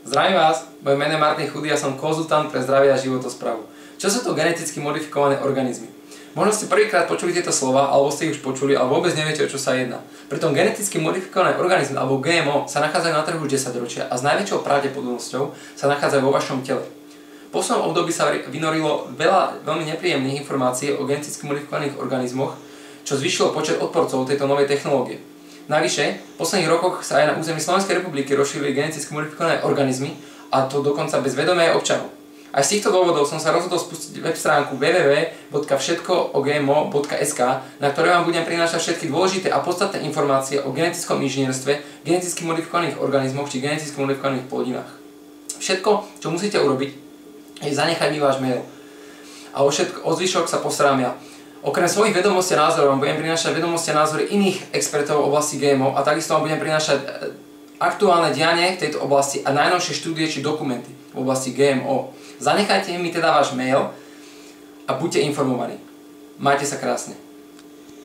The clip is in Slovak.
Zdravím vás, moje meno je Martin Chudý a som konzultant pre zdravie a životosprávu. Čo sú to geneticky modifikované organizmy? Možno ste prvýkrát počuli tieto slova, alebo ste ich už počuli, ale vôbec neviete, o čo sa jedná. Pritom geneticky modifikované organizmy alebo GMO sa nachádzajú na trhu už 10 ročia a s najväčšou pravdepodobnosťou sa nachádzajú vo vašom tele. V poslednom období sa vynorilo veľa veľmi nepríjemných informácií o geneticky modifikovaných organizmoch, čo zvýšilo počet odporcov tejto novej technológie. Navyše, v posledných rokoch sa aj na území Slovenskej republiky rozšírili geneticky modifikované organizmy, a to dokonca bez vedomia občanov. Aj z týchto dôvodov som sa rozhodol spustiť web stránku www.všetkoogmo.sk, na ktorej vám budem prinášať všetky dôležité a podstatné informácie o genetickom inžinierstve, geneticky modifikovaných organizmoch či geneticky modifikovaných plodinách. Všetko, čo musíte urobiť, je zanechať mi váš mail. A o zvyšok sa postarám ja. Okrem svojich vedomostí a názorov vám budem prinášať vedomosti a názory iných expertov v oblasti GMO a takisto vám budem prinášať aktuálne dianie v tejto oblasti a najnovšie štúdie či dokumenty v oblasti GMO. Zanechajte mi teda váš mail a buďte informovaní. Majte sa krásne.